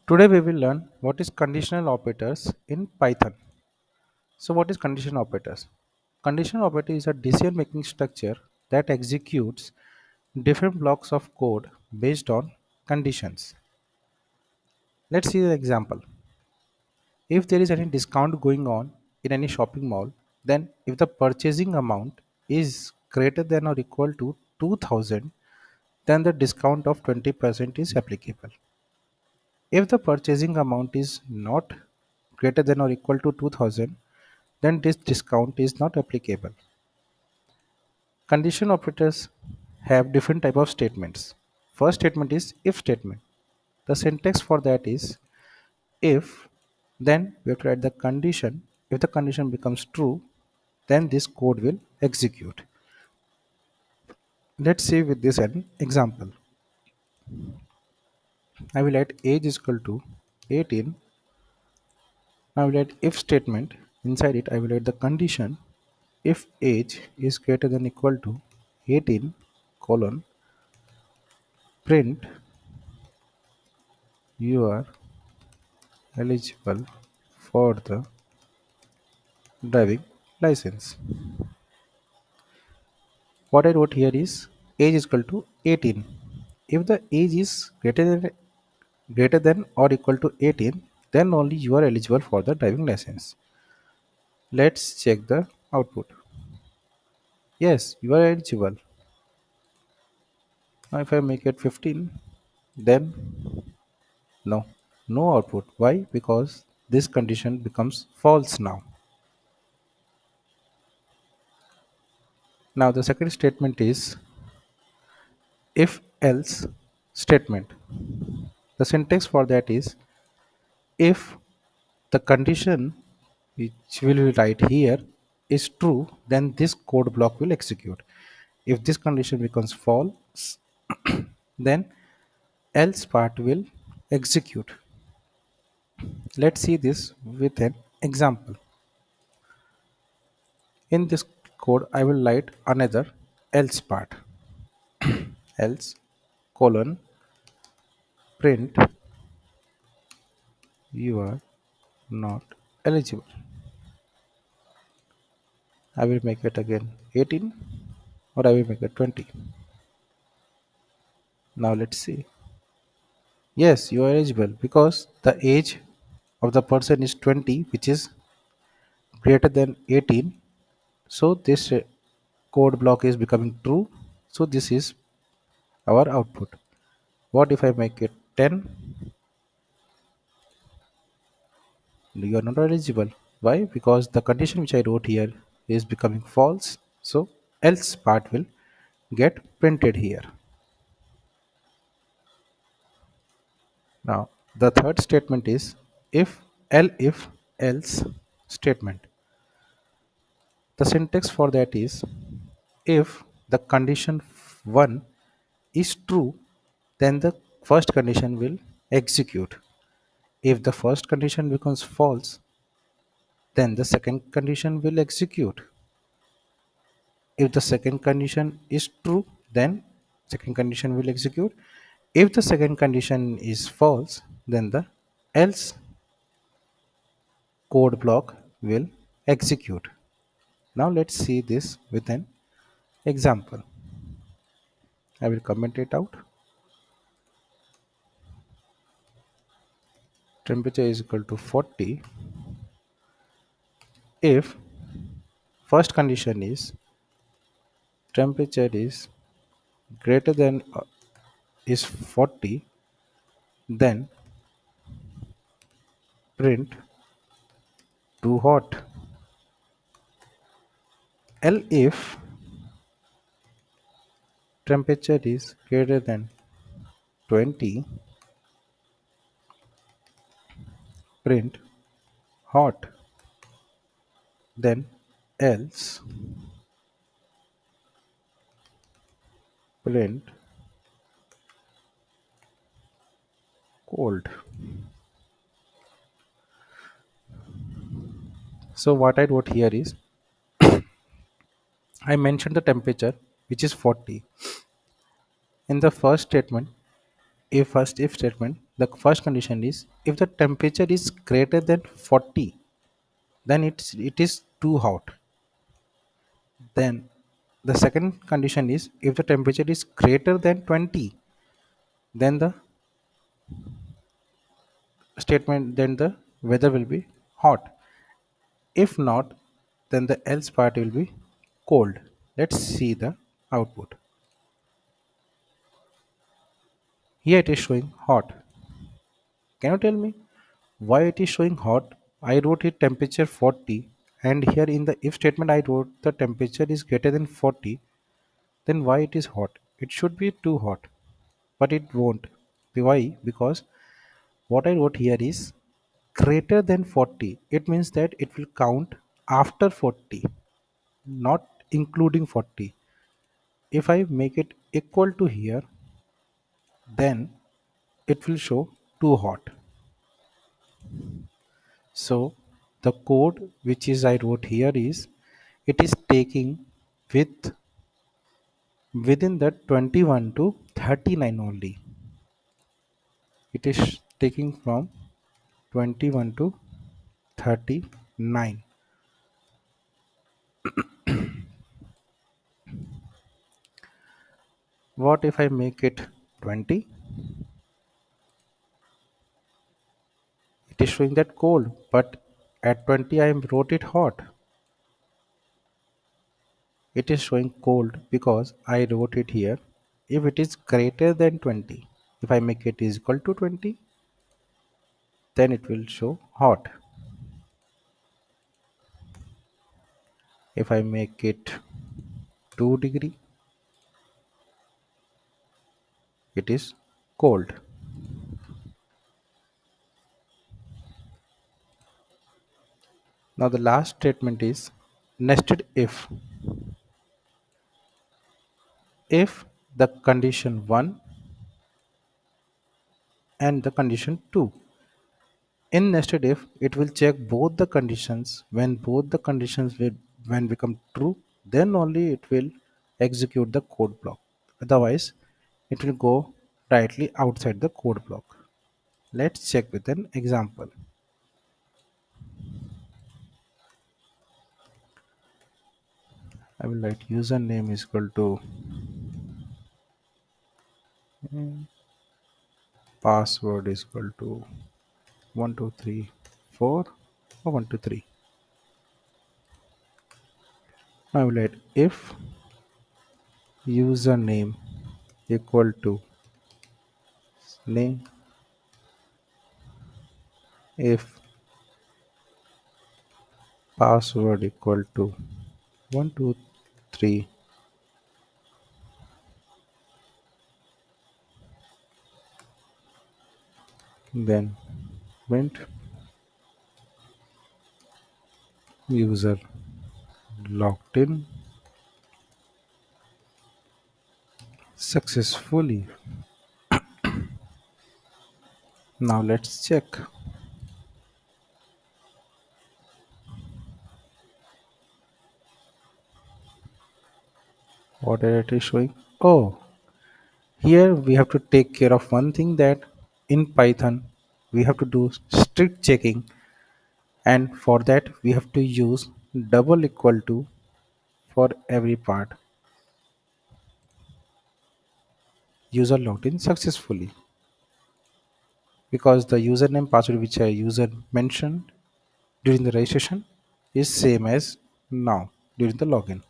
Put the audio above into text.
Today we will learn what is conditional operators in Python. So what is conditional operators? Conditional operator is a decision making structure that executes different blocks of code based on conditions. Let's see the example. If there is any discount going on in any shopping mall, then if the purchasing amount is greater than or equal to 2000, then the discount of 20% is applicable. If the purchasing amount is not greater than or equal to 2000, then this discount is not applicable. Condition operators have different type of statements. First statement is if statement. The syntax for that is if, then we have to write the condition. If the condition becomes true, then this code will execute. Let's see with this an example. I will write age is equal to 18. Now I will write if statement. Inside it I will write the condition if age is greater than equal to 18 colon print you are eligible for the driving license. What I wrote here is age is equal to 18. If the age is greater than or equal to 18, then only you are eligible for the driving license. Let's check the output. Yes, you are eligible. Now if I make it 15, then no, no output. Why? Because this condition becomes false now. Now the second statement is if else statement. The syntax for that is if the condition which will be right here is true, then this code block will execute. If this condition becomes false, then else part will execute. Let's see this with an example. In this code, I will write another else part. Else colon print you are not eligible. I will make it again 18 or I will make it 20. Now let's see. Yes, you are eligible because the age of the person is 20, which is greater than 18. So this code block is becoming true. So this is our output. What if I make it 10? You are not eligible. Why? Because the condition which I wrote here is becoming false. So else part will get printed here. Now the third statement is if else statement. The syntax for that is if the condition 1 is true, then the first condition will execute. If the first condition becomes false, then the second condition will execute. If the second condition is true, then second condition will execute. If the second condition is false, then the else code block will execute. Now let's see this with an example. I will comment it out. Temperature is equal to 40 if first condition is temperature is greater than is 40, then print too hot. If temperature is greater than 20, print hot. Then else print cold. So what I wrote here is I mentioned the temperature which is 40 in the first statement. if first if statement, the first condition is if the temperature is greater than 40, then it is too hot. Then the second condition is if the temperature is greater than 20, then the then the weather will be hot. If not, then the else part will be cold. Let's see the output. Here it is showing hot. Can you tell me why it is showing hot? I wrote it temperature 40, and here in the if statement I wrote the temperature is greater than 40. Then why it is hot? It should be too hot, but it won't. Why? Because what I wrote here is greater than 40. It means that it will count after 40, not including 40. If I make it equal to here, then it will show too hot. So the code which is I wrote here is it is taking with within the 21 to 39 only. It is taking from 21 to 39. What if I make it 20? It is showing that cold, but at 20 I wrote it hot. It is showing cold because I wrote it here. If it is greater than 20, if I make it is equal to 20, then it will show hot. If I make it 2 degree, it is cold. Now the last statement is nested if. If the condition 1 and the condition 2. In nested if, it will check both the conditions. When both the conditions will when become true, then only it will execute the code block. Otherwise, it will go directly outside the code block. Let's check with an example. I will write username is equal to password is equal to 1234 or 123. I will write if username equal to name, if password equal to 123, then print user logged in successfully. Now let's check what it is showing. Oh, here we have to take care of one thing, that in Python we have to do strict checking, and for that we have to use double equal to for every part. User logged in successfully, because the username password which a user mentioned during the registration is same as now during the login.